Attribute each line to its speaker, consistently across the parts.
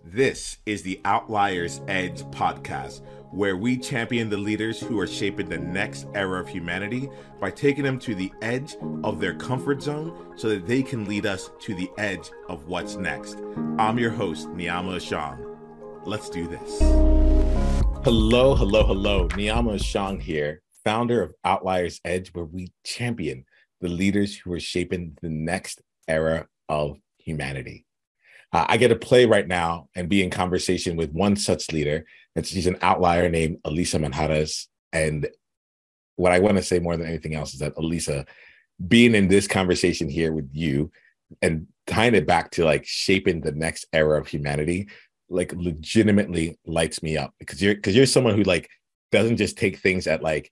Speaker 1: This is the Outliers Edge podcast, where we champion the leaders who are shaping the next era of humanity by taking them to the edge of their comfort zone so that they can lead us to the edge of what's next. I'm your host, Niiamah Ashong. Let's do this. Hello. Niiamah Ashong here, founder of Outliers Edge, where we champion the leaders who are shaping the next era of humanity. I get to play right now and be in conversation with one such leader, and she's an outlier named Alisa Manjarrez. And what I want to say more than anything else is that Alisa, being in this conversation here with you and tying it back to like shaping the next era of humanity, like legitimately lights me up because you're someone who like doesn't just take things at like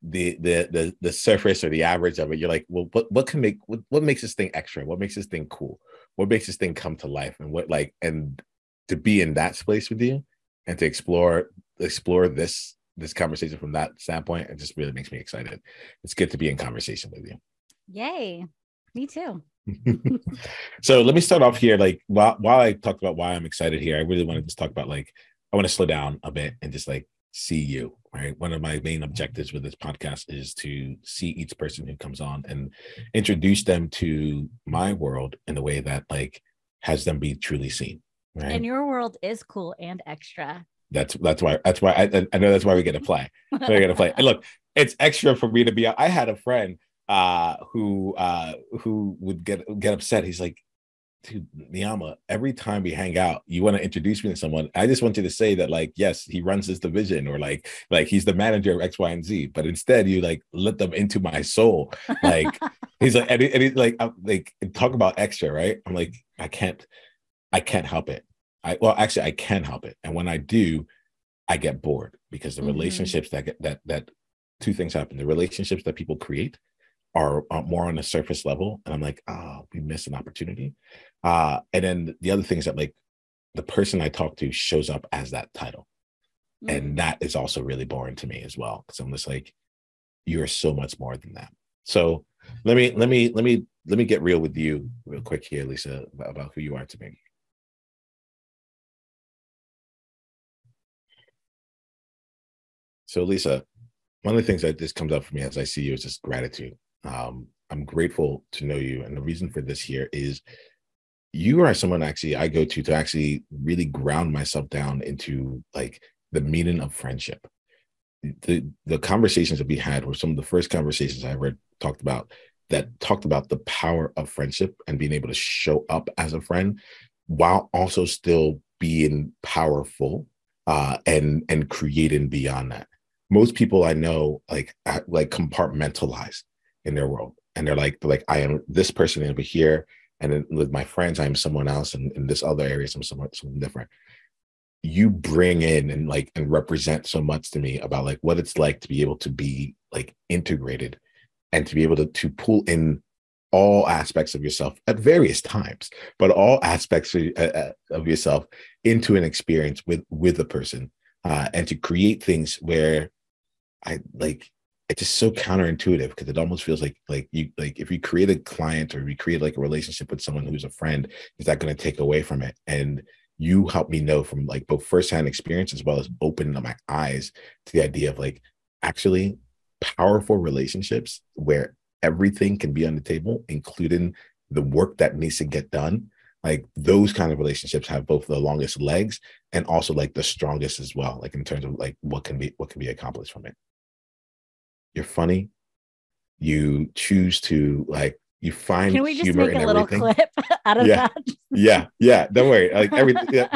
Speaker 1: the surface or the average of it. You're like, well, what makes this thing extra? What makes this thing cool? What makes this thing come to life? And to be in that space with you and to explore this conversation from that standpoint, it just really makes me excited. It's good to be in conversation with you.
Speaker 2: Yay. Me too.
Speaker 1: So let me start off here. Like while I talked about why I'm excited here, I really want to just talk about like, I want to slow down a bit and just like see you, right? One of my main objectives with this podcast is to see each person who comes on and introduce them to my world in a way that like has them be truly seen, right?
Speaker 2: And your world is cool and extra.
Speaker 1: That's why I know that's why we get to play. And look, it's extra for me to be. I had a friend who would get upset. He's like, dude, Niiamah, every time we hang out, you want to introduce me to someone. I just want you to say that, like, yes, he runs this division, or like he's the manager of X, Y, and Z. But instead, you like let them into my soul. Like he's like, and he's like talk about extra, right? I'm like, I can't help it. I can help it, and when I do, I get bored because the relationships that two things happen: the relationships that people create are more on the surface level, and I'm like, oh, we missed an opportunity. And then the other thing is that like the person I talk to shows up as that title, and that is also really boring to me as well, because I'm just like, you're so much more than that. So let me get real with you real quick here, Lisa, about who you are to me. So Lisa, one of the things that just comes up for me as I see you is just gratitude. I'm grateful to know you. And the reason for this here is you are someone actually I go to actually really ground myself down into like the meaning of friendship. The conversations that we had were some of the first conversations I ever talked about the power of friendship and being able to show up as a friend while also still being powerful and creating beyond that. Most people I know like compartmentalize in their world. And they're like, I am this person over here. And then with my friends, I'm someone else. And in this other area, I'm something different. You bring in and represent so much to me about like what it's like to be able to be like integrated and to be able to pull in all aspects of yourself at various times, but all aspects of yourself into an experience with a person and to create things where it's just so counterintuitive because it almost feels like if you create a client or we create like a relationship with someone who's a friend, is that going to take away from it? And you help me know from like both firsthand experience as well as opening my eyes to the idea of like actually powerful relationships where everything can be on the table, including the work that needs to get done. Like those kind of relationships have both the longest legs and also like the strongest as well, like in terms of like what can be accomplished from it. You're funny. You choose to like, you find
Speaker 2: Can we just
Speaker 1: humor
Speaker 2: make
Speaker 1: in
Speaker 2: a little
Speaker 1: everything.
Speaker 2: clip out of that?
Speaker 1: Yeah. Don't worry. Like everything,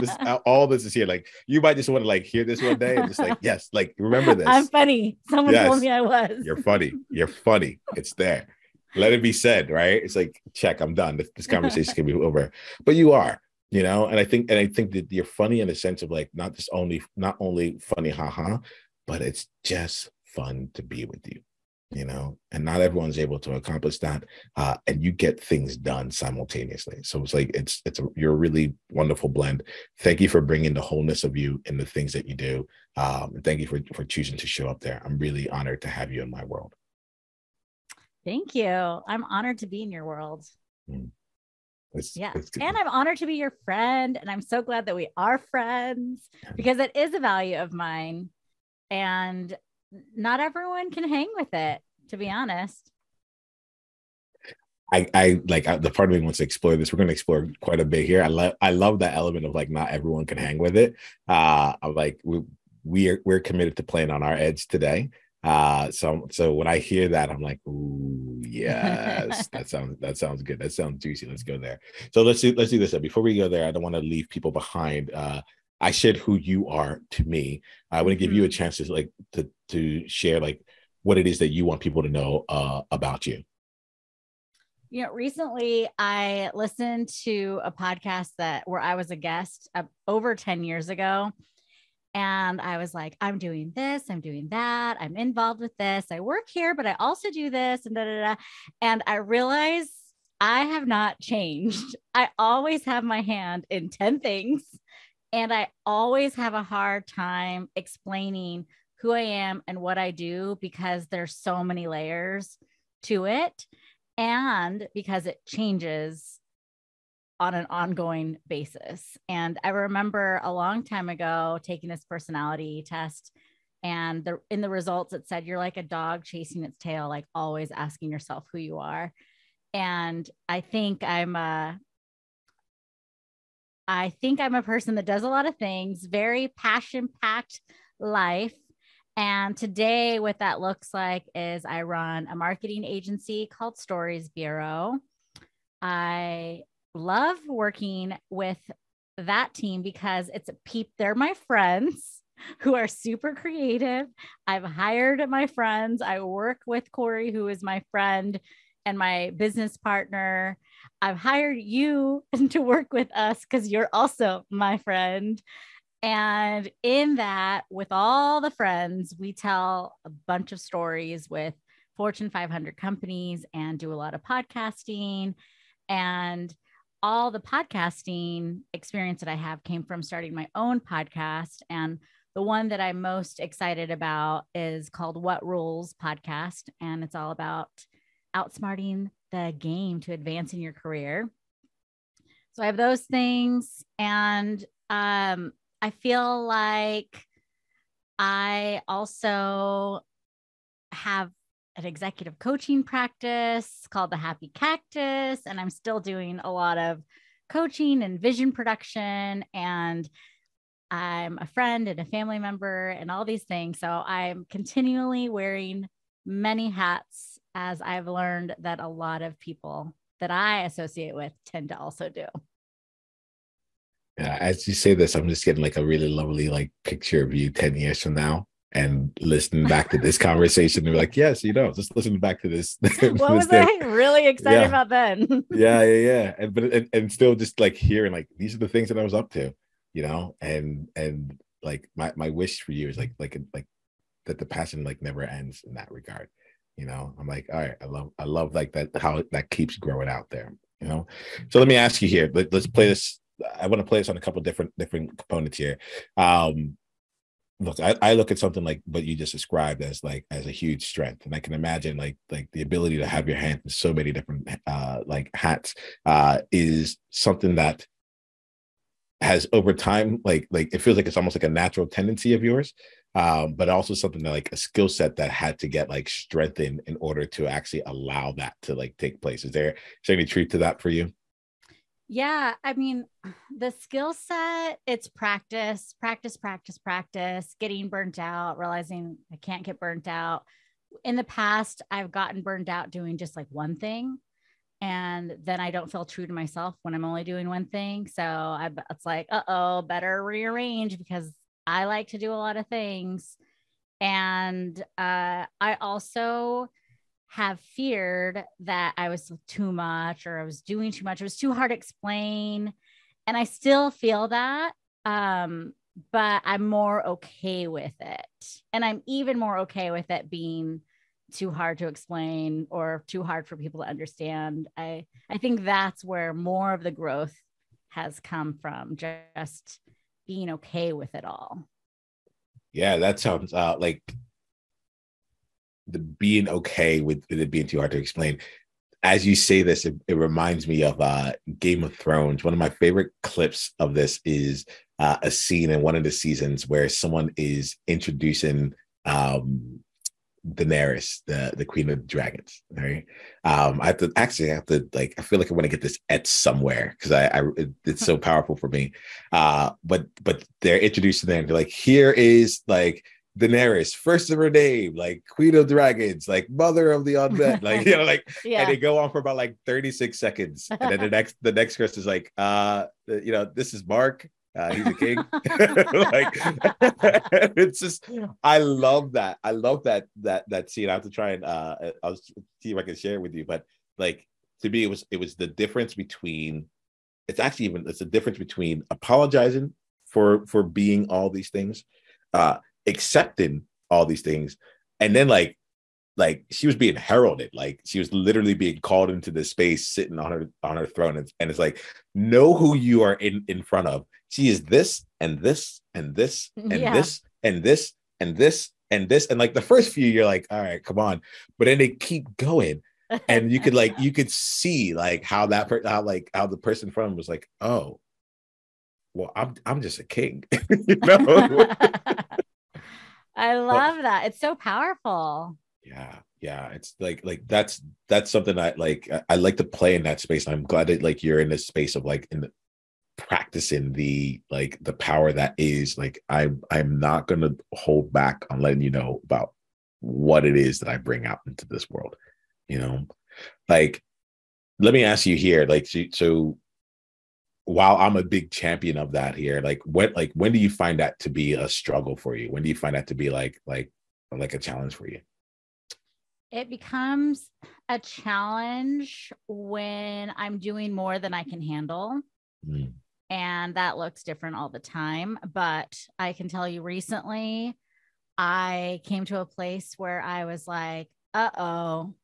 Speaker 1: all this is here. Like you might just want to like hear this one day and just like, yes, like remember this.
Speaker 2: I'm funny. Someone told me I was.
Speaker 1: You're funny. It's there. Let it be said, right? It's like, check, I'm done. This conversation can be over. But you are, and I think that you're funny in the sense of like not only funny, haha, but it's just fun to be with you, and not everyone's able to accomplish that. And you get things done simultaneously. So it's like, you're a really wonderful blend. Thank you for bringing the wholeness of you in the things that you do. And thank you for choosing to show up there. I'm really honored to have you in my world.
Speaker 2: Thank you. I'm honored to be in your world.
Speaker 1: It's good.
Speaker 2: And I'm honored to be your friend. And I'm so glad that we are friends because it is a value of mine. And not everyone can hang with it, to be honest.
Speaker 1: I like the part of me wants to explore this. We're going to explore quite a bit here. I love that element of like not everyone can hang with it. I'm like we're committed to playing on our edge today. So when I hear that, I'm like, ooh, yes, that sounds good. That sounds juicy. Let's go there. So let's do this. Before we go there, I don't want to leave people behind. I shared who you are to me. I want to give you a chance to like to share like what it is that you want people to know about you.
Speaker 2: Recently I listened to a podcast where I was a guest over 10 years ago. And I was like, I'm doing this, I'm doing that, I'm involved with this, I work here, but I also do this, and da da da. And I realized I have not changed. I always have my hand in 10 things. And I always have a hard time explaining who I am and what I do because there's so many layers to it. And because it changes on an ongoing basis. And I remember a long time ago taking this personality test, and in the results it said you're like a dog chasing its tail, like always asking yourself who you are. And I think I'm a person that does a lot of things, very passion-packed life. And today what that looks like is I run a marketing agency called Stories Bureau. I love working with that team because they're my friends who are super creative. I've hired my friends. I work with Corey, who is my friend and my business partner. I've hired you to work with us because you're also my friend. And in that, with all the friends, we tell a bunch of stories with Fortune 500 companies and do a lot of podcasting. And all the podcasting experience that I have came from starting my own podcast. And the one that I'm most excited about is called What Rules Podcast. And it's all about outsmarting the game to advance in your career. So I have those things. And I feel like I also have an executive coaching practice called the Happy Cactus. And I'm still doing a lot of coaching and vision production. And I'm a friend and a family member and all these things. So I'm continually wearing many hats, as I've learned that a lot of people that I associate with tend to also do.
Speaker 1: Yeah, as you say this, I'm just getting like a really lovely like picture of you 10 years from now and listening back to this conversation. They're like, yes, just listen back to this.
Speaker 2: What was I really excited about then?
Speaker 1: Yeah. And still just like hearing like, these are the things that I was up to, and like my wish for you is like that the passion like never ends in that regard. I'm like, all right, I love like that, how that keeps growing out there, So let me ask you here, let's play this. I want to play this on a couple different components here. Look, I look at something like what you just described as a huge strength, and I can imagine like the ability to have your hand in so many different like hats is something that has over time like it feels like it's almost like a natural tendency of yours, but also something that like a skill set that had to get like strengthened in order to actually allow that to like take place. Is there any truth to that for you?
Speaker 2: Yeah, I mean, the skill set, it's practice, getting burnt out, realizing I can't get burnt out. In the past, I've gotten burnt out doing just like one thing. And then I don't feel true to myself when I'm only doing one thing. So it's like, better rearrange because I like to do a lot of things. And I also have feared that I was too much or I was doing too much. It was too hard to explain. And I still feel that. But I'm more okay with it. And I'm even more okay with it being too hard to explain or too hard for people to understand. I think that's where more of the growth has come from, just being okay with it all.
Speaker 1: Yeah, that sounds like the being okay with it being too hard to explain. as you say this, it reminds me of Game of Thrones. One of my favorite clips of this is a scene in one of the seasons where someone is introducing Daenerys, the Queen of Dragons. Right. I have to like, I feel like I want to get this at somewhere because it's so powerful for me. But they're introducing them. They're like, here is like Daenerys, first of her name, like Queen of Dragons, like mother of the undead, like like, and they go on for about like 36 seconds, and then the next person is like, this is Mark. He's a king. Like, it's just, I love that. I love that scene. I have to try and I'll see if I can share it with you. But like, to me, it was the difference between, it's a difference between apologizing for being all these things, accepting all these things, and then like she was being heralded, like she was literally being called into this space, sitting on her throne, and it's like, know who you are in front of. She is this and this and this and this and this and this and this, and like the first few, you're like, all right, come on, but then they keep going, and you could see like how how the person in front of him was like, oh, well, I'm just a king, you know.
Speaker 2: I love that. It's so powerful.
Speaker 1: Yeah, it's like that's something I like to play in that space. I'm glad that like you're in this space of like practicing the power that is like, I'm not gonna hold back on letting you know about what it is that I bring out into this world, you know. Like, let me ask you here, like, so while I'm a big champion of that here, like when do you find that to be a struggle for you? When do you find that to be like a challenge for you?
Speaker 2: It becomes a challenge when I'm doing more than I can handle.
Speaker 1: Mm.
Speaker 2: And that looks different all the time. But I can tell you recently, I came to a place where I was like, I'm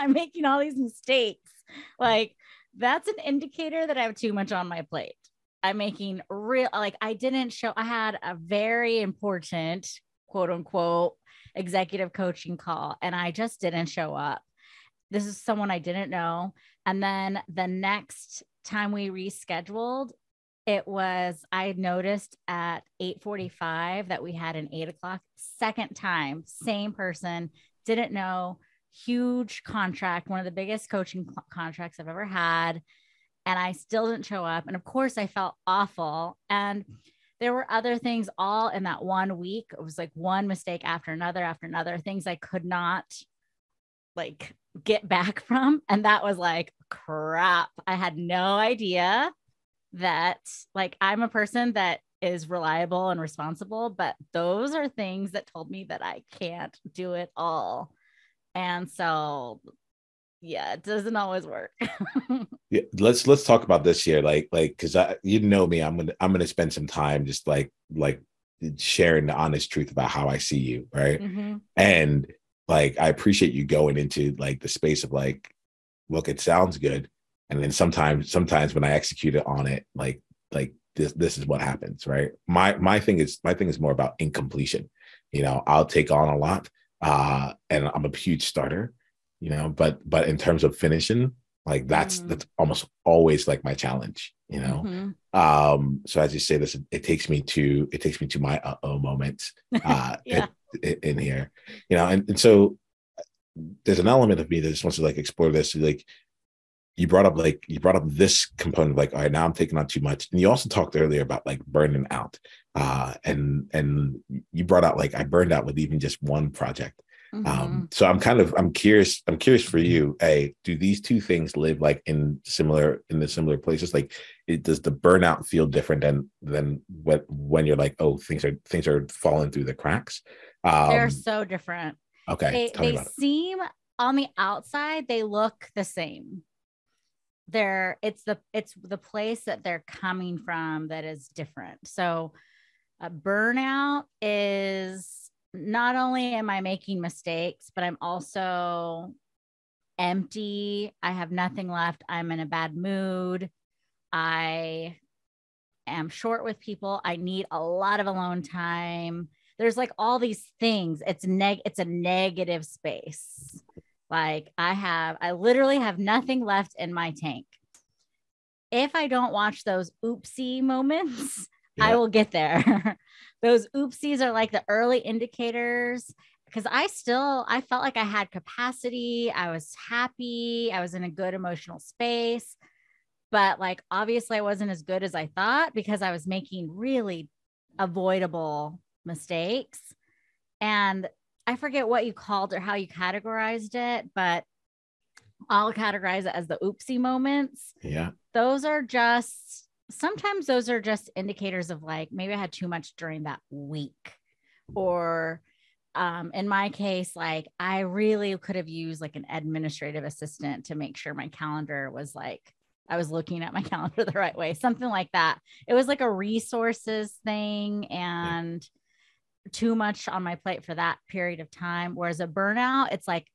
Speaker 2: making all these mistakes. Like, that's an indicator that I have too much on my plate. I'm making I didn't show, I had a very important, quote unquote, executive coaching call, and I just didn't show up. This is someone I didn't know. And then the next time we rescheduled, I noticed at 8:45 that we had an 8 o'clock. Second time, same person, didn't know, huge contract, one of the biggest coaching contracts I've ever had. And I still didn't show up. And of course I felt awful. And there were other things all in that 1 week. It was like one mistake after another, things I could not like get back from. And that was like, crap. I had no idea that, like, I'm a person that is reliable and responsible, but those are things that told me that I can't do it all. And so, yeah, it doesn't always work.
Speaker 1: Yeah, let's talk about this here, like because you know me, I'm gonna spend some time just like sharing the honest truth about how I see you, right?
Speaker 2: Mm-hmm.
Speaker 1: And like, I appreciate you going into like the space of like, look, it sounds good, and then sometimes when I execute it on it, like this is what happens, right? My thing is more about incompletion. You know, I'll take on a lot, and I'm a huge starter, you know, but in terms of finishing, like that's almost always like my challenge, you know. So as you say this, it takes me to my moments in here, you know. And so there's an element of me that just wants to like explore this. Like, you brought up this component of like, all right, now I'm taking on too much. And you also talked earlier about like burning out, and you brought out like, I burned out with even just one project. So I'm curious for you, do these two things live like in the similar places? Like, does the burnout feel different than when you're like, oh, things are falling through the cracks?
Speaker 2: They're so different.
Speaker 1: Okay, tell me
Speaker 2: they
Speaker 1: about it.
Speaker 2: seem, on the outside, they look the same. It's the place that they're coming from that is different. So burnout is, not only am I making mistakes, but I'm also empty. I have nothing left. I'm in a bad mood. I am short with people. I need a lot of alone time. There's like all these things. It's a negative space. Like I literally have nothing left in my tank. If I don't watch those oopsie moments, I will get there. Those oopsies are like the early indicators, because I felt like I had capacity. I was happy. I was in a good emotional space. But like, obviously, I wasn't as good as I thought because I was making really avoidable mistakes. And I forget what you called or how you categorized it, but I'll categorize it as the oopsie moments.
Speaker 1: Yeah.
Speaker 2: Sometimes those are just indicators of like, maybe I had too much during that week, or in my case, like I really could have used like an administrative assistant to make sure my calendar was like, I was looking at my calendar the right way, something like that. It was like a resources thing and too much on my plate for that period of time. Whereas a burnout, it's like,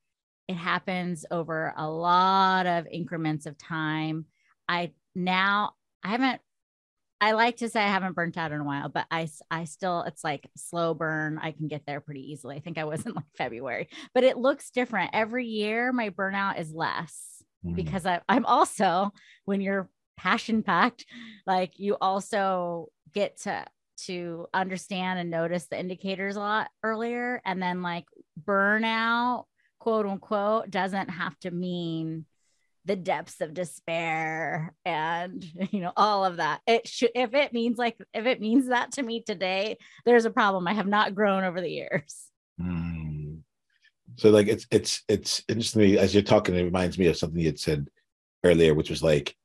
Speaker 2: it happens over a lot of increments of time. I like to say I haven't burnt out in a while, but I still, it's like slow burn. I can get there pretty easily. I think I was in like February, but it looks different every year. My burnout is less because I'm also, when you're passion packed, like you also get to understand and notice the indicators a lot earlier. And then like burnout, quote unquote, doesn't have to mean the depths of despair and, you know, all of that. If it means that to me today, there's a problem. I have not grown over the years.
Speaker 1: So like, it's interesting to me as you're talking, it reminds me of something you had said earlier, which was like,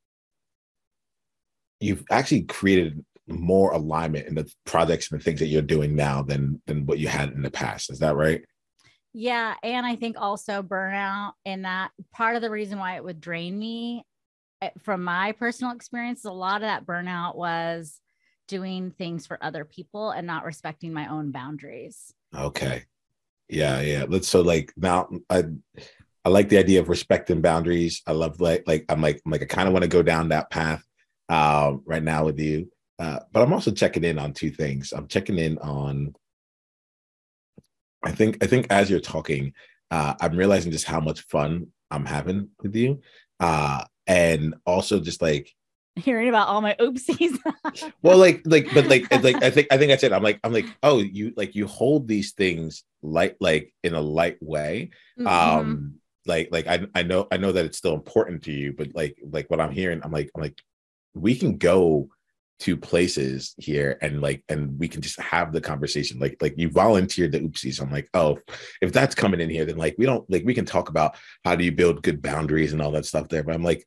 Speaker 1: you've actually created more alignment in the projects and the things that you're doing now than what you had in the past. Is that right?
Speaker 2: Yeah. And I think also burnout, and that part of the reason why it would drain me from my personal experience, a lot of that burnout was doing things for other people and not respecting my own boundaries.
Speaker 1: Okay. Yeah. So like now I like the idea of respecting boundaries. I love I'm like I kind of want to go down that path right now with you. But I'm also checking in on two things. I'm checking in on, I think as you're talking, I'm realizing just how much fun I'm having with you. And also just like
Speaker 2: hearing about all my oopsies.
Speaker 1: well, I think that's it. I'm like, oh, you hold these things like in a light way. I know that it's still important to you, but like what I'm hearing, I'm like, we can go to places here and we can just have the conversation. Like you volunteered the oopsies. I'm like, oh, if that's coming in here, then like we can talk about how do you build good boundaries and all that stuff there. But I'm like,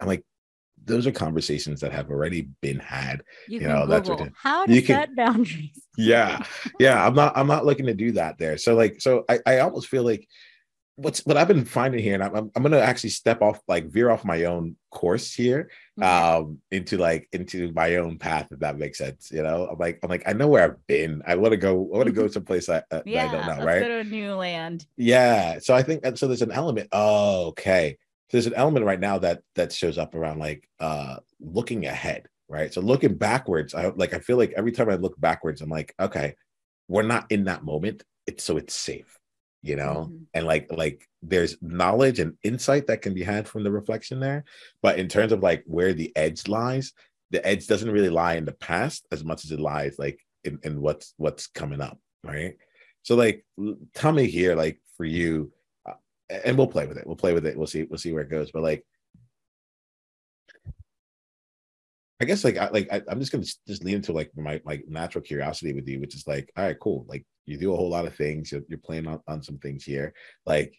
Speaker 1: those are conversations that have already been had.
Speaker 2: You know, Google that's how to set boundaries.
Speaker 1: Yeah. I'm not looking to do that there. So I almost feel like what I've been finding here, and I'm going to actually veer off my own course here, into my own path, if that makes sense. You know, I'm like, I know where I've been. I want to go someplace that I don't know. Right.
Speaker 2: Let's go to a new land.
Speaker 1: Yeah. So I think, so there's an element. Oh, okay. There's an element right now that shows up around like looking ahead. Right. So looking backwards, I feel like every time I look backwards, I'm like, okay, we're not in that moment. It's safe. You know, and like there's knowledge and insight that can be had from the reflection there. But in terms of like where the edge lies, the edge doesn't really lie in the past as much as it lies like in what's coming up. Right. So like, tell me here, like for you, and we'll play with it. We'll see where it goes. But like, I guess I'm just gonna just lean into like my natural curiosity with you, which is like, all right, cool. Like you do a whole lot of things. You're playing on some things here. Like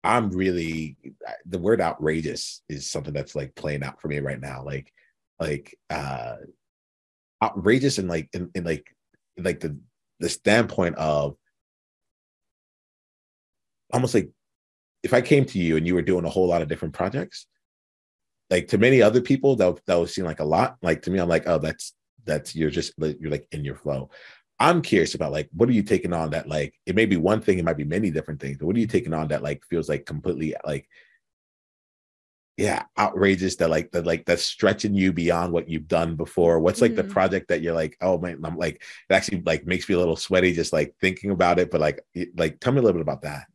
Speaker 1: I'm really, the word outrageous is something that's like playing out for me right now. Like outrageous and like in the standpoint of almost like if I came to you and you were doing a whole lot of different projects. Like to many other people, that would seem like a lot. Like to me, I'm like, oh, that's you're like in your flow. I'm curious about like, what are you taking on that like, it may be one thing, it might be many different things, but what are you taking on that like feels like completely like, yeah, outrageous, that's stretching you beyond what you've done before? What's like the project that you're like, oh man, I'm like, it actually like makes me a little sweaty just like thinking about it, but like tell me a little bit about that.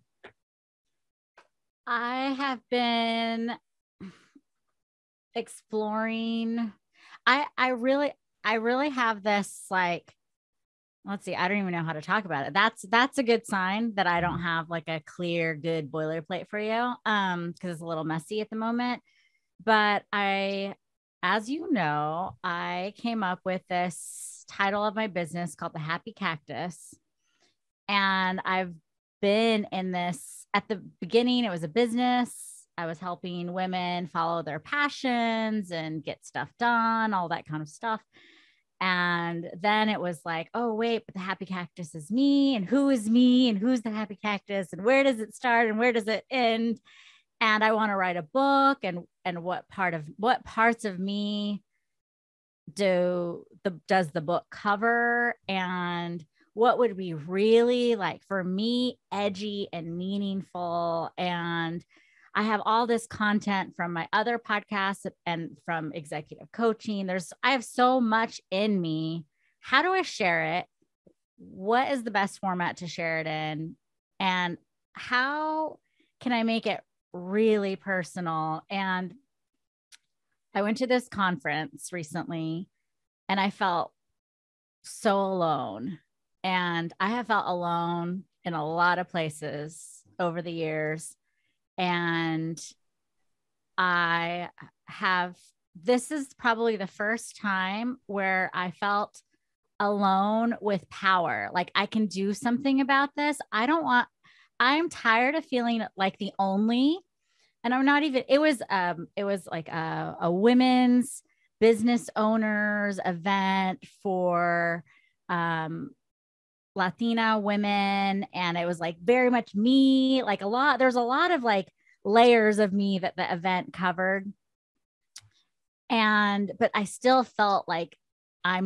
Speaker 2: I have been exploring. I really have this like, let's see, I don't even know how to talk about it. That's a good sign that I don't have like a clear, good boilerplate for you. Because it's a little messy at the moment. But as you know, I came up with this title of my business called the Happy Cactus. And I've been in this at the beginning, it was a business. I was helping women follow their passions and get stuff done, all that kind of stuff. And then it was like, oh, wait, but the Happy Cactus is me. And who is me? And who's the Happy Cactus? And where does it start? And where does it end? And I want to write a book. And what parts of me does the book cover? And what would be really like for me, edgy and meaningful? And I have all this content from my other podcasts and from executive coaching. I have so much in me. How do I share it? What is the best format to share it in? And how can I make it really personal? And I went to this conference recently and I felt so alone. And I have felt alone in a lot of places over the years. And this is probably the first time where I felt alone with power. Like I can do something about this. I'm tired of feeling like the only, and I'm not even, it was like a women's business owners event for, Latina women. And it was like very much me, like there's a lot of like layers of me that the event covered. But I still felt like I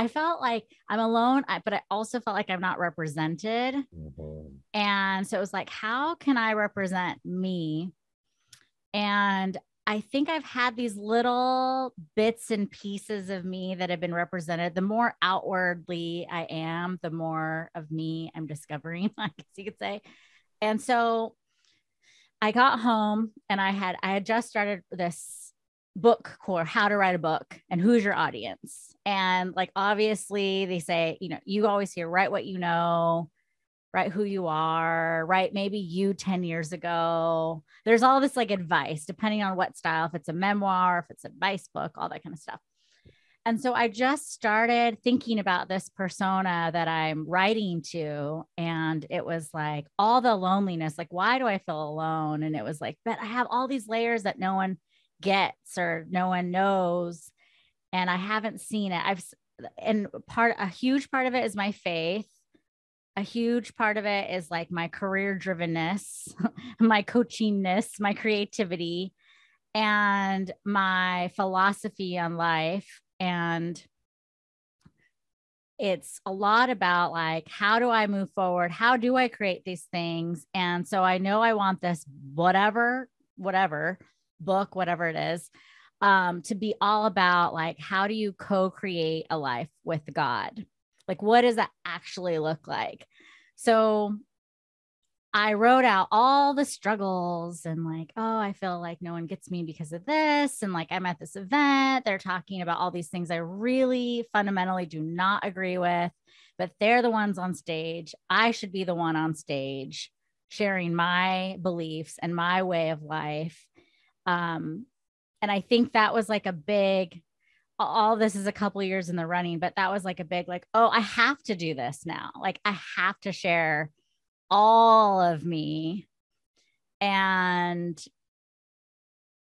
Speaker 2: felt like I'm alone, but I also felt like I'm not represented. Mm-hmm. And so it was like, how can I represent me? And I think I've had these little bits and pieces of me that have been represented. The more outwardly I am, the more of me I'm discovering, I guess you could say. And so I got home and I had just started this book course, how to write a book and who's your audience. And like, obviously they say, you always hear, write what you know, write who you are, write maybe you 10 years ago. There's all this like advice, depending on what style, if it's a memoir, if it's an advice book, all that kind of stuff. And so I just started thinking about this persona that I'm writing to. And it was like all the loneliness, like, why do I feel alone? And it was like, but I have all these layers that no one gets or no one knows. And I haven't seen it. A huge part of it is my faith. A huge part of it is like my career drivenness, my coachingness, my creativity, and my philosophy on life. And it's a lot about like, how do I move forward? How do I create these things? And so I know I want this whatever book, whatever it is, to be all about like, how do you co-create a life with God? Like, what does that actually look like? So I wrote out all the struggles and like, oh, I feel like no one gets me because of this. And like, I'm at this event, they're talking about all these things I really fundamentally do not agree with, but they're the ones on stage. I should be the one on stage sharing my beliefs and my way of life. And I think that was like all this is a couple of years in the running, but that was like a big, like, oh, I have to do this now. Like I have to share all of me. And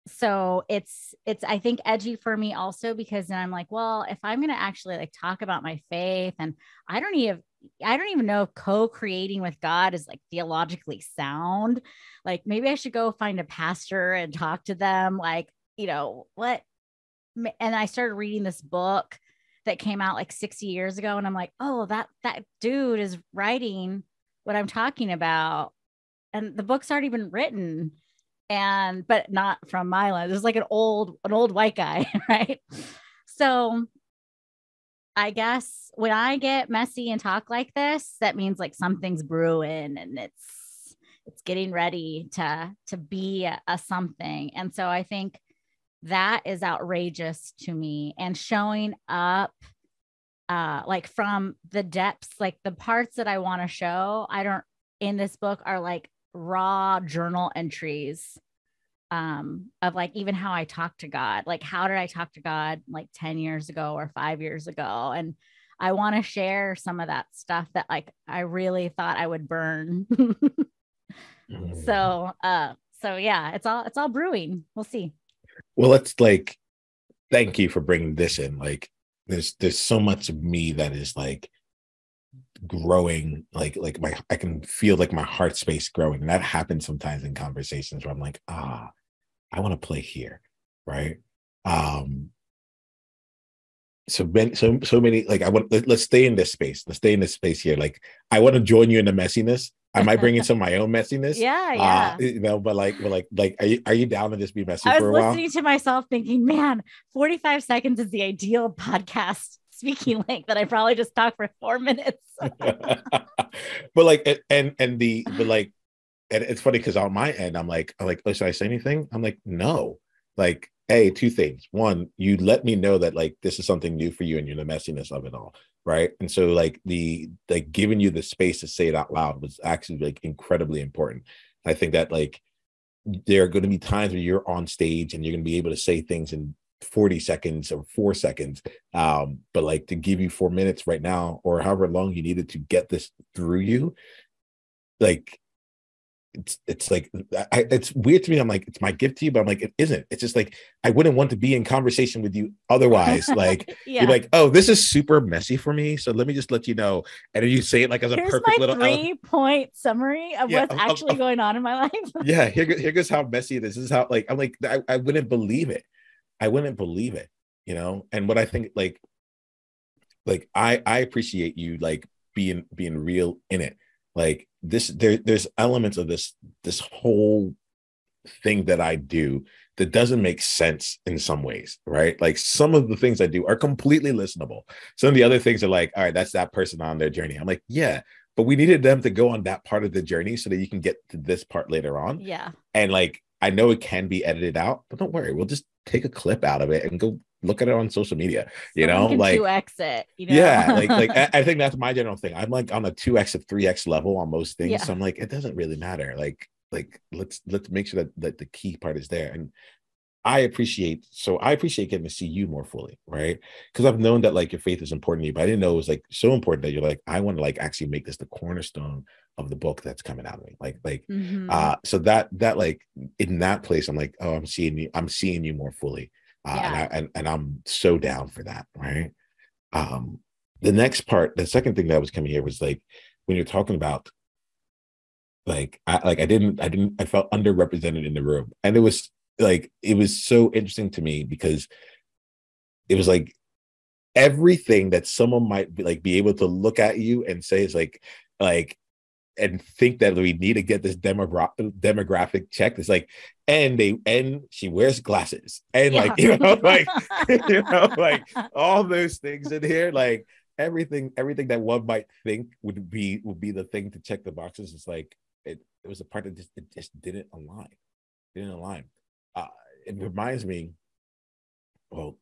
Speaker 2: so it's, I think edgy for me also, because then I'm like, well, if I'm going to actually like talk about my faith, and I don't even know if co-creating with God is like theologically sound. Like maybe I should go find a pastor and talk to them. Like, what? And I started reading this book that came out like 60 years ago. And I'm like, oh, that dude is writing what I'm talking about. And the book's already been written, but not from my lens. It's like an old white guy. Right. So I guess when I get messy and talk like this, that means like something's brewing, and it's getting ready to be a something. And so I think that is outrageous to me, and showing up like from the depths, like the parts that I want to show, I don't in this book are like raw journal entries of like even how I talk to God, like how did I talk to God like 10 years ago or 5 years ago. And I want to share some of that stuff that like I really thought I would burn. So so yeah, it's all brewing. We'll see.
Speaker 1: Well, let's like thank you for bringing this in. Like there's so much of me that is like growing, like my I can feel like my heart space growing. And that happens sometimes in conversations where I'm like, I want to play here, right? Um, so many like I want let's stay in this space. Let's stay in this space here. Like I want to join you in the messiness. I might bring in some of my own messiness.
Speaker 2: Yeah.
Speaker 1: You know, but like are you down to just be messy
Speaker 2: I was
Speaker 1: for a while?
Speaker 2: listening to myself thinking, man, 45 seconds is the ideal podcast speaking length, that I probably just talk for 4 minutes.
Speaker 1: But like and the but like and it's funny because on my end, I'm like, oh, should I say anything? I'm like, no. Like, hey, two things. One, you let me know that like this is something new for you and you're the messiness of it all. Right. And so like the like giving you the space to say it out loud was actually like incredibly important. I think that like there are going to be times where you're on stage and you're going to be able to say things in 40 seconds or 4 seconds. But like to give you 4 minutes right now, or however long you needed to get this through you, like it's like it's weird to me. I'm like, it's my gift to you, but I'm like, it isn't. It's just like I wouldn't want to be in conversation with you otherwise. Like
Speaker 2: Yeah.
Speaker 1: you're like, oh, this is super messy for me, so let me just let you know. And then you say it like as a
Speaker 2: Here's
Speaker 1: perfect
Speaker 2: my
Speaker 1: little
Speaker 2: 3-point summary of what's actually going on in my life.
Speaker 1: Yeah, here goes how messy it is. This is how like I'm like I wouldn't believe it. I wouldn't believe it, you know. And what I think like I appreciate you like being real in it. Like there's elements of this whole thing that I do that doesn't make sense in some ways, right? Like some of the things I do are completely listenable. Some of the other things are like, all right, that's that person on their journey. I'm like, yeah, but we needed them to go on that part of the journey so that you can get to this part later on.
Speaker 2: Yeah.
Speaker 1: And like I know it can be edited out, but don't worry, we'll just take a clip out of it and go look at it on social media. You know,
Speaker 2: can
Speaker 1: like
Speaker 2: 2x it, you know?
Speaker 1: Yeah, like I think that's my general thing. I'm like on a 2x of 3x level on most things.
Speaker 2: Yeah.
Speaker 1: So I'm like, it doesn't really matter. Like let's make sure that the key part is there. And I appreciate getting to see you more fully, right? Because I've known that like your faith is important to you, but I didn't know it was like so important that you're like, I want to like actually make this the cornerstone of the book that's coming out of me. So that like in that place, I'm like, oh, I'm seeing you more fully. And I'm so down for that, right? The next part, the second thing that was coming here was like when you're talking about like I felt underrepresented in the room, and it was so interesting to me because it was like everything that someone might be able to look at you and say is like and think that we need to get this demographic checked. It's like, and she wears glasses, and like like all those things in here, like everything that one might think would be the thing to check the boxes. It's like it was a part that just didn't align. It reminds me of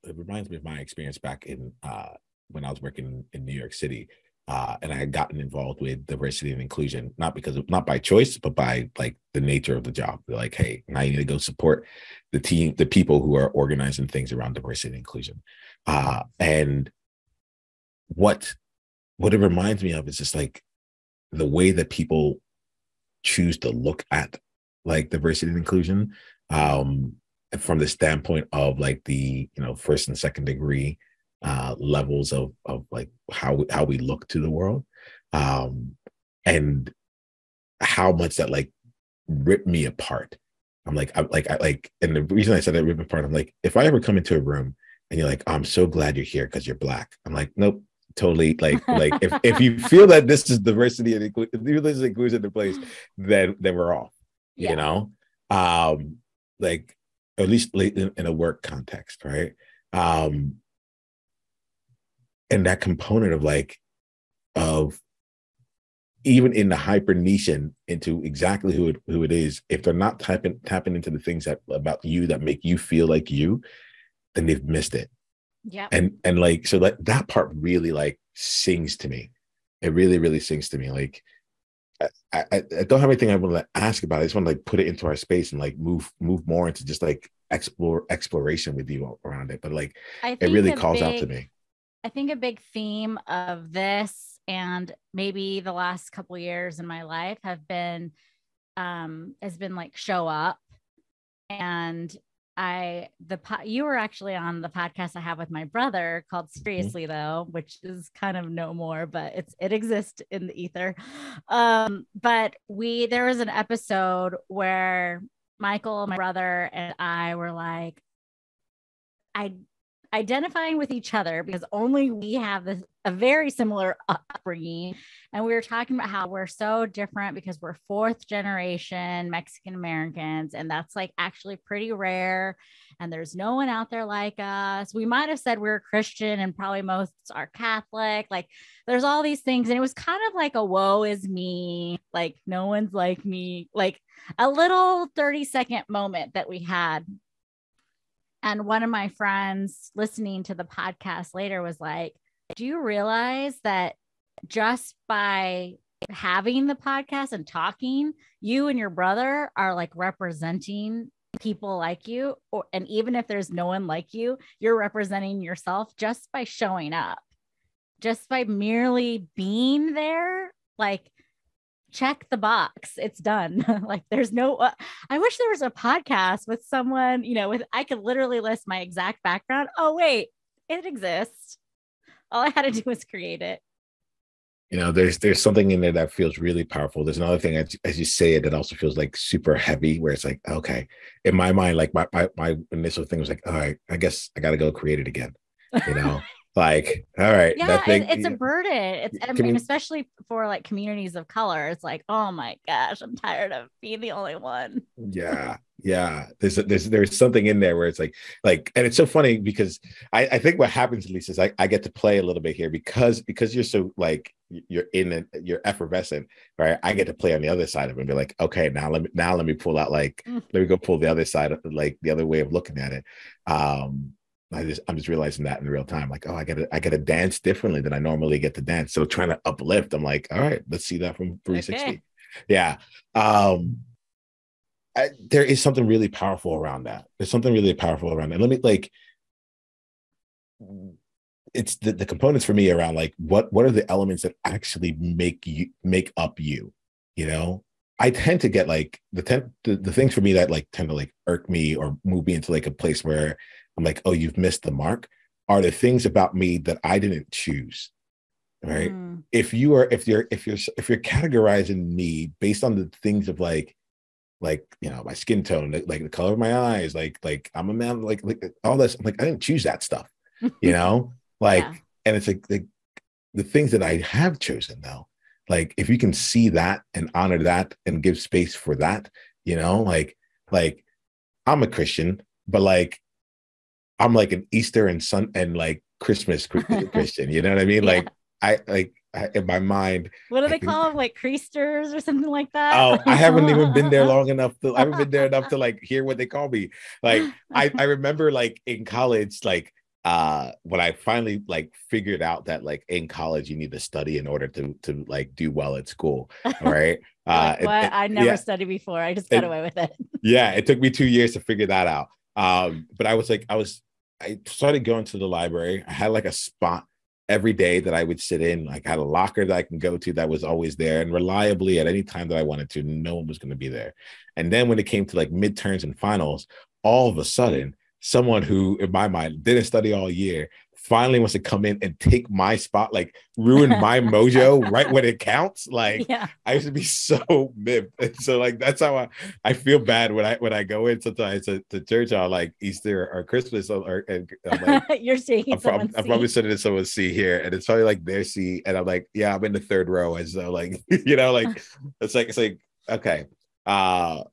Speaker 1: my experience back in when I was working in New York City. And I had gotten involved with diversity and inclusion, not by choice, but by like the nature of the job. They're like, hey, now you need to go support the people who are organizing things around diversity and inclusion. And what it reminds me of is just like the way that people choose to look at like diversity and inclusion from the standpoint of like the first and second degree levels of like how we look to the world, and how much that like ripped me apart. I'm like, and the reason I said that ripped me apart, I'm like, if I ever come into a room and you're like, oh, I'm so glad you're here because you're Black, I'm like, nope, totally. Like if you feel that this is diversity and inclusion in place, then we're off. Like at least in a work context, right? And that component of even in the hyper niche into exactly who it is, if they're not tapping into the things that about you that make you feel like you, then they've missed it.
Speaker 2: Yeah.
Speaker 1: And like, so like that part really like sings to me. It really, really sings to me. Like I don't have anything I want to ask about. I just want to like put it into our space and like move more into just like exploration with you around it. But like
Speaker 2: I
Speaker 1: it
Speaker 2: think
Speaker 1: really
Speaker 2: a
Speaker 1: calls out to
Speaker 2: big
Speaker 1: me.
Speaker 2: I think a big theme of this and maybe the last couple years in my life has been like show up. And you were actually on the podcast I have with my brother called Seriously Though, which is kind of no more, but it exists in the ether. But there was an episode where Michael, my brother, and I were like, I identifying with each other because only we have a very similar upbringing. And we were talking about how we're so different because we're fourth generation Mexican Americans, and that's like actually pretty rare. And there's no one out there like us. We might have said we're Christian and probably most are Catholic. Like there's all these things. And it was kind of like a woe is me, like no one's like me, like a little 30-second moment that we had. And one of my friends listening to the podcast later was like, do you realize that just by having the podcast and talking, you and your brother are like representing people like you, and even if there's no one like you, you're representing yourself just by showing up, just by merely being there. Like, check the box, it's done. Like there's no I wish there was a podcast with someone, with I could literally list my exact background. Oh wait, it exists. All I had to do was create it.
Speaker 1: There's something in there that feels really powerful. There's another thing as you say it that also feels like super heavy, where it's like, okay, in my mind, like my initial thing was like, all right, I guess I gotta go create it again. you know like, all right,
Speaker 2: Yeah,
Speaker 1: that thing.
Speaker 2: it's a burden. I
Speaker 1: Can
Speaker 2: mean,
Speaker 1: we,
Speaker 2: especially for like communities of color, it's like, oh my gosh, I'm tired of being the only one.
Speaker 1: yeah, there's something in there where it's like, and it's so funny because I think what happens, Lisa, is I get to play a little bit here because you're so like you're in it, you're effervescent, right? I get to play on the other side of it and be like, okay, let me pull out, like, let me go pull the other side of, like, the other way of looking at it. I'm just realizing that in real time, like, oh, I gotta dance differently than I normally get to dance. So trying to uplift, I'm like, all right, let's see that from 360.
Speaker 2: Okay.
Speaker 1: Yeah. There is something really powerful around that. There's something really powerful around that. Let me, like, it's the components for me around like what are the elements that actually make up you. I tend to get like the things for me that like tend to like irk me or move me into like a place where I'm like, oh, you've missed the mark, are the things about me that I didn't choose. Right. If you're categorizing me based on the things of like my skin tone, like the color of my eyes, like I'm a man, like all this, I'm like, I didn't choose that stuff, like,
Speaker 2: Yeah.
Speaker 1: and it's like the things that I have chosen though, like if you can see that and honor that and give space for that, like I'm a Christian, but like I'm like an Easter and sun and like Christmas Christian, you know what I mean?
Speaker 2: Yeah.
Speaker 1: Like in my mind,
Speaker 2: What do
Speaker 1: I
Speaker 2: they
Speaker 1: think,
Speaker 2: call them? Like creasters or something like that?
Speaker 1: oh, I haven't even been there long enough I haven't been there enough to like hear what they call me. Like I remember like in college, like when I finally like figured out that like in college you need to study in order to like do well at school. All right.
Speaker 2: You're like, what? I never
Speaker 1: Yeah.
Speaker 2: studied before. I just got away with it.
Speaker 1: Yeah, it took me 2 years to figure that out. But I started going to the library. I had like a spot every day that I would sit in. Like I had a locker that I can go to that was always there and reliably at any time that I wanted to. No one was going to be there. And then when it came to like midterms and finals, all of a sudden, someone who in my mind didn't study all year finally wants to come in and take my spot, like ruin my mojo right when it counts. Like,
Speaker 2: Yeah.
Speaker 1: I used to be so miffed. And so like that's how I feel bad when I go in sometimes to church on like Easter or Christmas, and I'm like,
Speaker 2: You're seeing someone
Speaker 1: I'm probably sitting in someone's seat here, and it's probably like their seat, and I'm like, yeah, I'm in the third row, and so like like it's like okay, uh,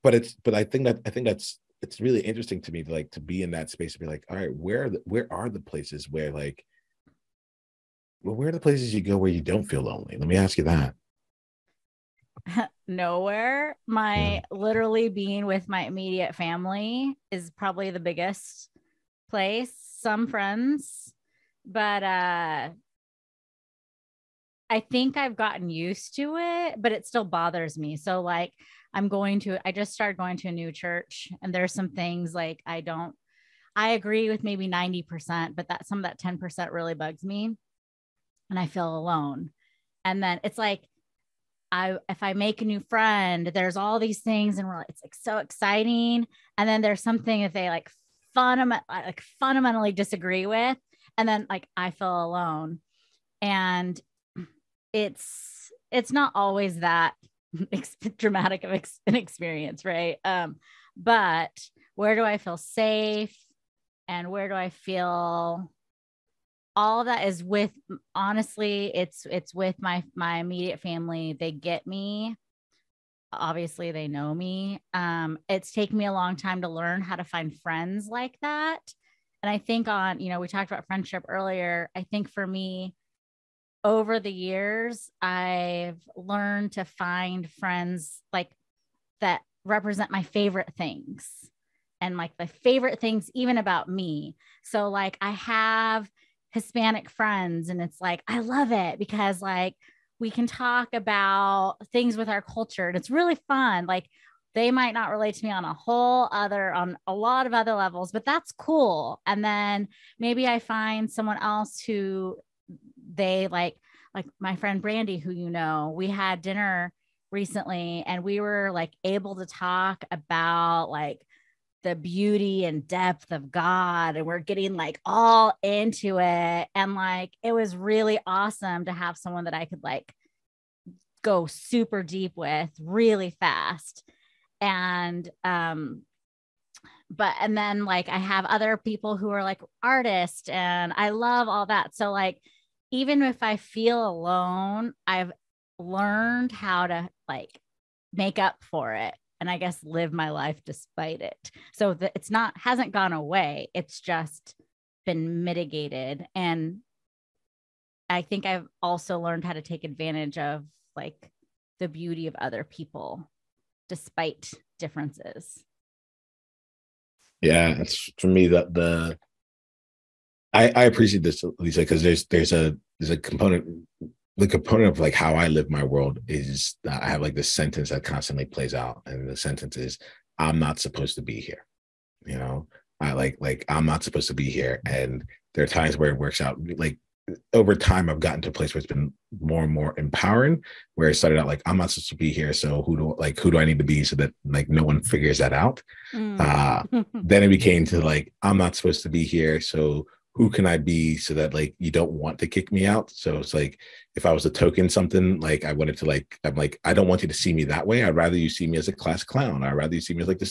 Speaker 1: but I think that's it's really interesting to me to like to be in that space and be like, all right, where are the places where like Well, where are the places you go where you don't feel lonely? Let me ask you that.
Speaker 2: Nowhere.
Speaker 1: Yeah.
Speaker 2: My literally being with my immediate family is probably the biggest place. Some friends, but I think I've gotten used to it, but it still bothers me. So like I just started going to a new church, and there's some things like I agree with maybe 90%, but that some of that 10% really bugs me, and I feel alone. And then it's like if I make a new friend, there's all these things, and it's like so exciting. And then there's something that they fundamentally disagree with, and then like I feel alone. And it's not always that dramatic of an experience, right? But where do I feel safe, and where do I feel all of that is with, honestly, it's with my immediate family. They get me. Obviously they know me. It's taken me a long time to learn how to find friends like that. And I think we talked about friendship earlier. I think for me, over the years, I've learned to find friends like that represent my favorite things, and like the favorite things even about me. So like I have Hispanic friends, and it's like I love it because like we can talk about things with our culture, and it's really fun. Like they might not relate to me on on a lot of other levels, but that's cool. And then maybe I find someone else who they like my friend Brandy, who we had dinner recently, and we were like able to talk about like the beauty and depth of God, and we're getting like all into it, and like it was really awesome to have someone that I could like go super deep with really fast. And and then like I have other people who are like artists, and I love all that. So like even if I feel alone, I've learned how to like make up for it, and I guess live my life despite it. So that it's not hasn't gone away. It's just been mitigated. And I think I've also learned how to take advantage of like the beauty of other people despite differences.
Speaker 1: Yeah, it's for me that I appreciate this, Lisa, because there's a component. The component of like how I live my world is I have like this sentence that constantly plays out, and the sentence is, "I'm not supposed to be here." You know, I like I'm not supposed to be here, and there are times where it works out. Like over time, I've gotten to a place where it's been more and more empowering. Where it started out like I'm not supposed to be here, so who do I need to be so that like no one figures that out. Then it became to like, I'm not supposed to be here. So who can I be so that like you don't want to kick me out? So it's like if I was a token something, like I wanted to like, I'm like, I don't want you to see me that way. I'd rather you see me as a class clown. I'd rather you see me as like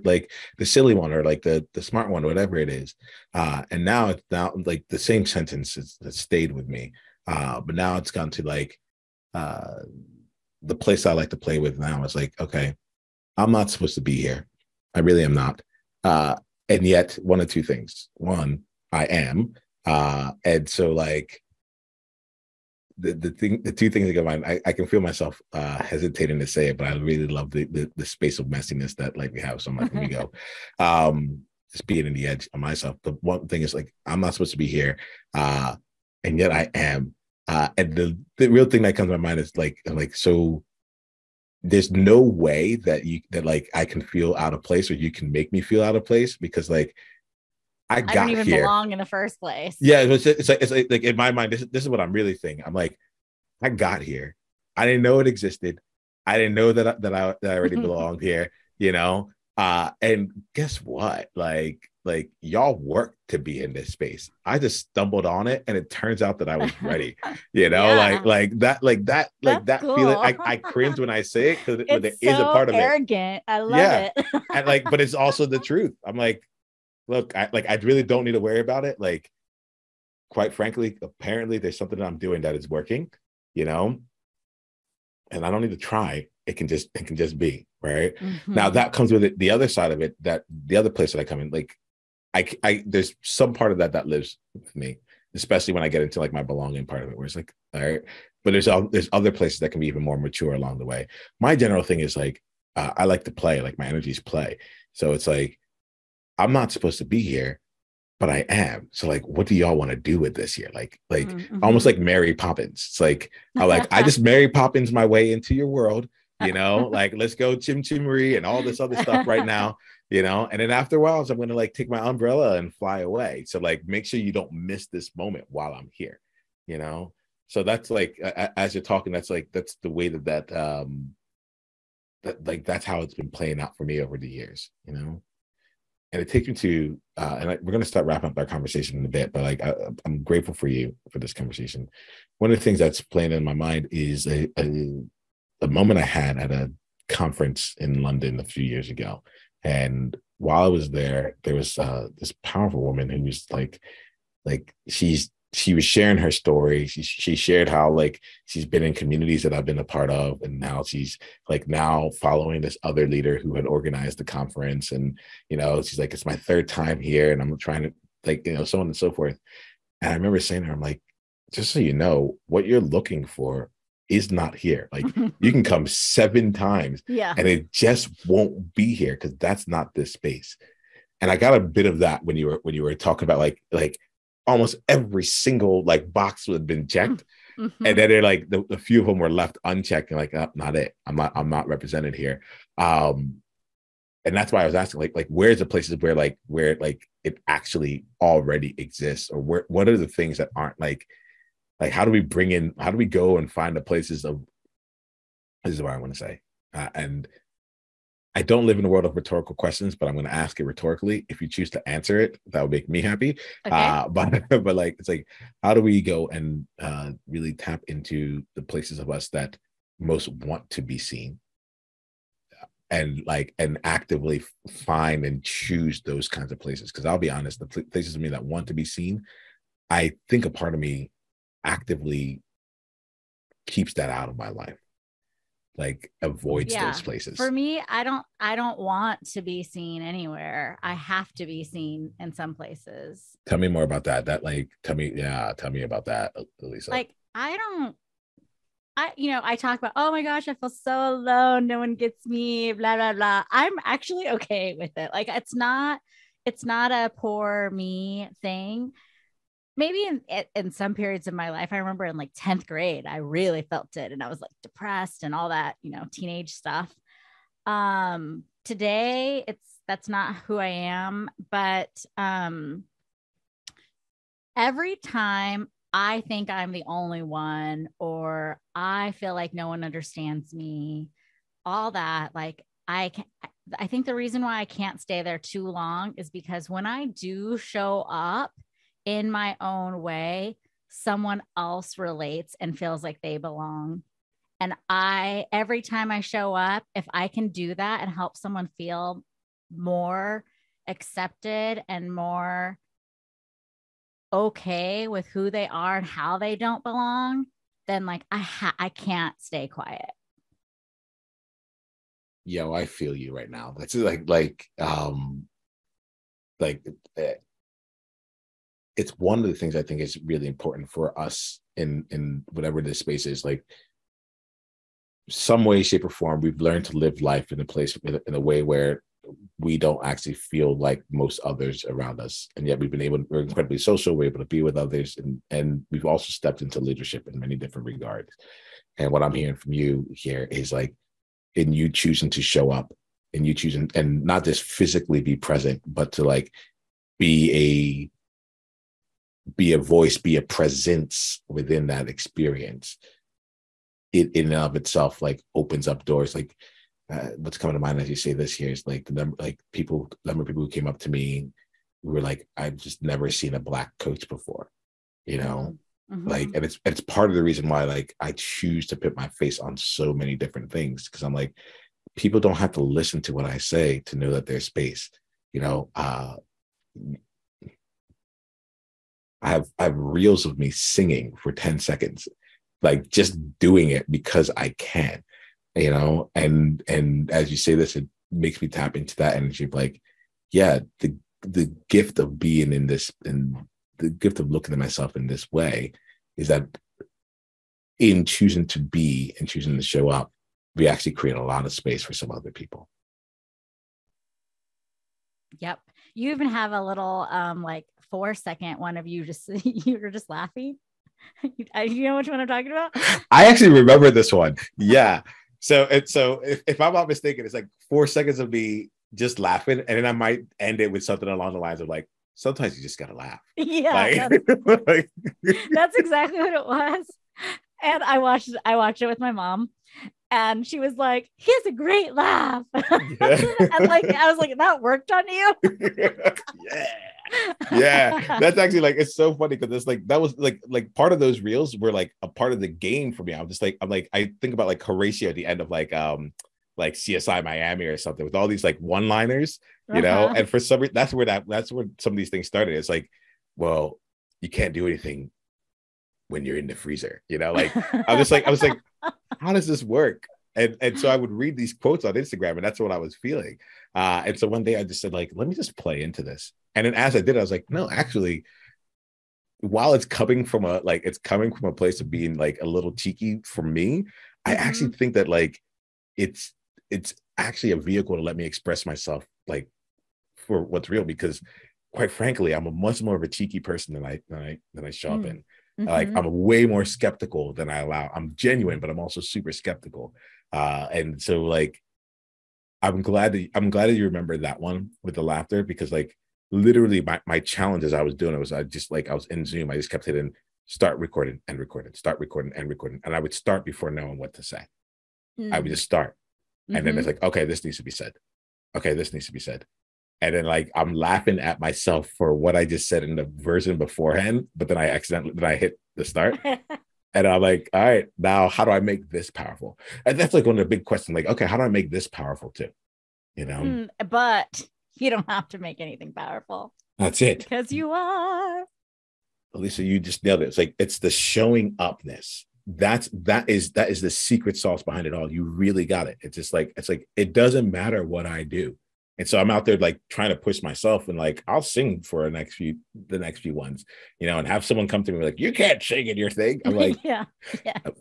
Speaker 1: like the silly one, or like the smart one, whatever it is. And now it's now like the same sentence that stayed with me. But now it's gone to like uh the place I like to play with now is like, okay, I'm not supposed to be here. I really am not. Uh, and yet, one of two things. One, I am. And so, like, the two things that go mind, I can feel myself hesitating to say it, but I really love the space of messiness that like we have. So I'm like, let me go. Just being in the edge of myself. The one thing is like, I'm not supposed to be here. And yet I am. And the real thing that comes to my mind is like, so there's no way that like I can feel out of place, or you can make me feel out of place, because like I
Speaker 2: I don't
Speaker 1: got
Speaker 2: even
Speaker 1: here.
Speaker 2: belong in the first place.
Speaker 1: Yeah, it's like in my mind, this is what I'm really thinking. I'm like, I got here. I didn't know it existed. I didn't know that I already belonged here, you know? And guess what? Like y'all worked to be in this space. I just stumbled on it, and it turns out that I was ready, you know,
Speaker 2: Yeah,
Speaker 1: like
Speaker 2: that's
Speaker 1: that feeling.
Speaker 2: cool.
Speaker 1: I cringe when I say it, because there
Speaker 2: It's
Speaker 1: is a
Speaker 2: so
Speaker 1: part of it.
Speaker 2: arrogant. I love
Speaker 1: Yeah.
Speaker 2: it.
Speaker 1: And like, but it's also the truth. I'm like, look, I really don't need to worry about it. Like, quite frankly, apparently there's something that I'm doing that is working, you know, and I don't need to try. It can just be right. Now
Speaker 2: Mm-hmm.
Speaker 1: that comes with it. The other side of it, that the other place that I come in, like I there's some part of that lives with me. especially when I get into like my belonging part of it, where it's like, all right, but there's other places that can be even more mature along the way. My general thing is like, I like to play, like my energies play. So it's like, I'm not supposed to be here, but I am. So like, what do y'all want to do with this year? Like almost like Mary Poppins. It's like, I just Mary Poppins my way into your world, like let's go chim chimmery and all this other stuff right now, and then after a while, I'm going to like take my umbrella and fly away. So like, make sure you don't miss this moment while I'm here, So that's like, as you're talking, that's the way that that's how it's been playing out for me over the years, And it takes me to, we're going to start wrapping up our conversation in a bit, but like, I'm grateful for you for this conversation. One of the things that's playing in my mind is a moment I had at a conference in London a few years ago. And while I was there was this powerful woman who was like she was sharing her story. She shared how like she's been in communities that I've been a part of, and now she's like now following this other leader who had organized the conference. And she's like, it's my third time here, and I'm trying to like so on and so forth. And I remember saying to her, I'm like, just so you know, what you're looking for is not here. Like you can come 7 times, and it just won't be here because that's not this space. And I got a bit of that when you were talking about like almost every single like box had been checked, and then they're like the few of them were left unchecked, and like, oh, not it. I'm not represented here. And that's why I was asking, like where's the places where it actually already exists, or what are the things that aren't like how do we go and find the places of, this is what I want to say, and I don't live in a world of rhetorical questions, but I'm going to ask it rhetorically. If you choose to answer it, that would make me happy. Okay. But like, it's like, how do we go and really tap into the places of us that most want to be seen, and actively find and choose those kinds of places? Because I'll be honest, the places of me that want to be seen, I think a part of me actively keeps that out of my life. Like avoids those places.
Speaker 2: For me, I don't want to be seen anywhere. I have to be seen in some places.
Speaker 1: Tell me more about that. Tell me about that, Alisa.
Speaker 2: Like I talk about, oh my gosh, I feel so alone. No one gets me, blah, blah, blah. I'm actually okay with it. Like it's not a poor me thing. Maybe in some periods of my life, I remember in like 10th grade, I really felt it, and I was like depressed and all that, teenage stuff. Today that's not who I am, but every time I think I'm the only one, or I feel like no one understands me, all that, like I think the reason why I can't stay there too long is because when I do show up in my own way, someone else relates and feels like they belong. And every time I show up, if I can do that and help someone feel more accepted and more okay with who they are and how they don't belong, then like I can't stay quiet.
Speaker 1: Yo, I feel you right now. That's it's one of the things I think is really important for us in whatever this space is. Like some way, shape, or form, we've learned to live life in a way where we don't actually feel like most others around us. And yet we're incredibly social. We're able to be with others. And we've also stepped into leadership in many different regards. And what I'm hearing from you here is like, in you choosing to show up, and you choosing, and not just physically be present, but to like be a voice, be a presence within that experience. It in and of itself like opens up doors. Like what's coming to mind as you say this here is like the number of people who came up to me who were like, I've just never seen a Black coach before, Mm-hmm. Like, and it's part of the reason why like I choose to put my face on so many different things, because I'm like, people don't have to listen to what I say to know that there's space. I have reels of me singing for 10 seconds, like just doing it because I can, and as you say this, it makes me tap into that energy of like, yeah, the gift of being in the gift of looking at myself in this way is that in choosing to be and choosing to show up, we actually create a lot of space for some other people.
Speaker 2: Yep. You even have a little like 4-second one of you just you were just laughing. You know which one I'm talking about?
Speaker 1: I actually remember this one. Yeah. So if I'm not mistaken, it's like 4 seconds of me just laughing, and then I might end it with something along the lines of like, sometimes you just gotta laugh.
Speaker 2: Yeah, that's exactly what it was. And I watched it with my mom, and she was like, he has a great laugh. And like, I was like, that worked on you.
Speaker 1: Yeah, that's actually like, it's so funny because it's like, that was like part of those reels were like a part of the game for me. I'm like, I think about like Horatio at the end of like CSI Miami or something, with all these like one-liners, you know. And for some reason, that's where some of these things started. It's like, well, you can't do anything when you're in the freezer, you know. Like I was like, how does this work? And so I would read these quotes on Instagram, and that's what I was feeling. And so one day I just said, like, let me just play into this. And then as I did, I was like, no, actually, while it's coming from a place of being like a little cheeky for me, I actually think that like it's actually a vehicle to let me express myself like for what's real, because quite frankly, I'm a much more of a cheeky person than I show up in. Like I'm way more skeptical than I allow. I'm genuine, but I'm also super skeptical. And so like, I'm glad that you remember that one with the laughter, because like literally my challenge as I was doing it was, I was in Zoom. I just kept hitting start recording and recording, start recording and recording. And I would start before knowing what to say. I would just start. And then it's like, okay, this needs to be said. Okay, this needs to be said. And then like, I'm laughing at myself for what I just said in the version beforehand, but then I hit the start. And I'm like, all right, now how do I make this powerful? And that's like one of the big questions, like, okay, how do I make this powerful too? You know?
Speaker 2: But you don't have to make anything powerful.
Speaker 1: That's it.
Speaker 2: Because you are.
Speaker 1: Alisa, you just nailed it. It's like, it's the showing upness. That is the secret sauce behind it all. You really got it. It's just like, it doesn't matter what I do. And so I'm out there like trying to push myself, and like, I'll sing for the next few ones, you know, and have someone come to me like, you can't sing in your thing. I'm like, yeah.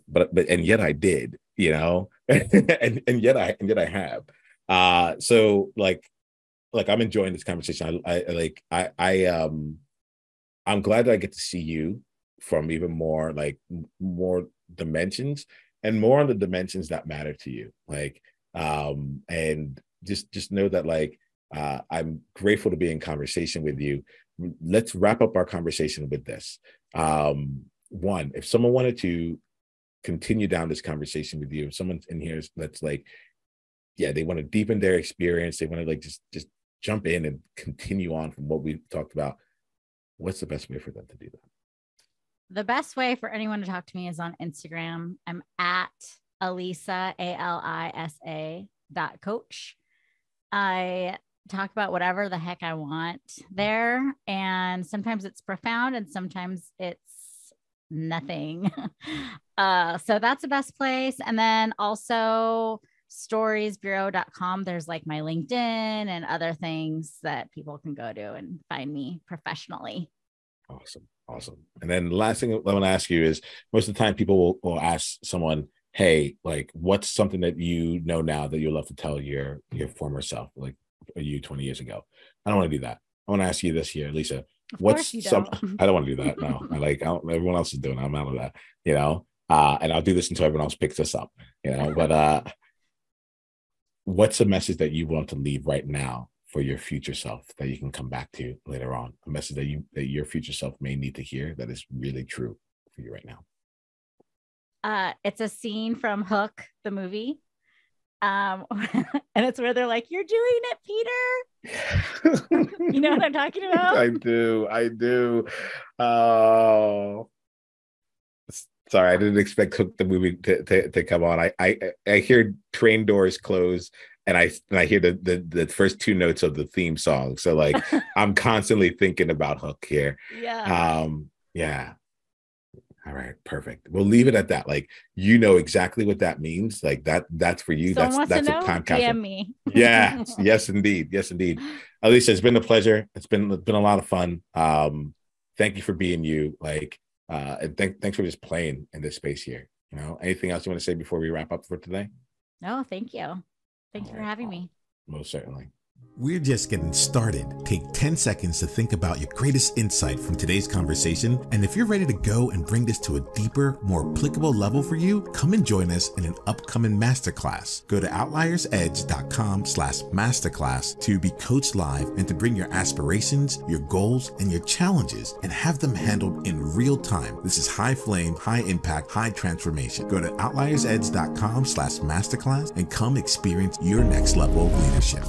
Speaker 1: But and yet I did, you know, and yet I have. So like I'm enjoying this conversation. I'm glad that I get to see you from even more dimensions, and more on the dimensions that matter to you. Like, and just know that like, I'm grateful to be in conversation with you. Let's wrap up our conversation with this. One, if someone wanted to continue down this conversation with you, if someone's in here that's like, yeah, they want to deepen their experience, they want to like just jump in and continue on from what we talked about, what's the best way for them to do that?
Speaker 2: The best way for anyone to talk to me is on Instagram. I'm at Alisa, ALISA .coach. I talk about whatever the heck I want there. And sometimes it's profound and sometimes it's nothing. So that's the best place. And then also storiesbureau.com. There's like my LinkedIn and other things that people can go to and find me professionally.
Speaker 1: Awesome. And then the last thing I want to ask you is, most of the time people will ask someone, hey, like, what's something that you know now that you'll love to tell your former self, like you 20 years ago? I don't want to do that. I want to ask you this here, Lisa. What's some? I don't want to do that. No, everyone else is doing it. I'm out of that, you know. And I'll do this until everyone else picks us up, you know. But what's a message that you want to leave right now for your future self that you can come back to later on? A message that your future self may need to hear that is really true for you right now.
Speaker 2: It's a scene from Hook, the movie. And it's where they're like, you're doing it, Peter. You know what I'm talking about?
Speaker 1: I do. Oh, sorry, I didn't expect Hook the movie to come on. I hear train doors close, and I hear the first two notes of the theme song. So like, I'm constantly thinking about Hook here.
Speaker 2: Yeah.
Speaker 1: Yeah. All right, perfect. We'll leave it at that. Like, you know exactly what that means. Like that's for you.
Speaker 2: Someone
Speaker 1: That's
Speaker 2: a
Speaker 1: time capsule.
Speaker 2: DM me.
Speaker 1: Yeah. Yes, indeed. Alisa, it's been a pleasure. It's been a lot of fun. thank you for being you. Like, and thanks for just playing in this space here. You know, anything else you want to say before we wrap up for today?
Speaker 2: No, thank you. Thank you for having me.
Speaker 1: Most certainly.
Speaker 3: We're just getting started. Take 10 seconds to think about your greatest insight from today's conversation. And if you're ready to go and bring this to a deeper, more applicable level for you, come and join us in an upcoming masterclass. Go to outliersedge.com/masterclass to be coached live and to bring your aspirations, your goals, and your challenges and have them handled in real time. This is high flame, high impact, high transformation. Go to outliersedge.com/masterclass and come experience your next level of leadership.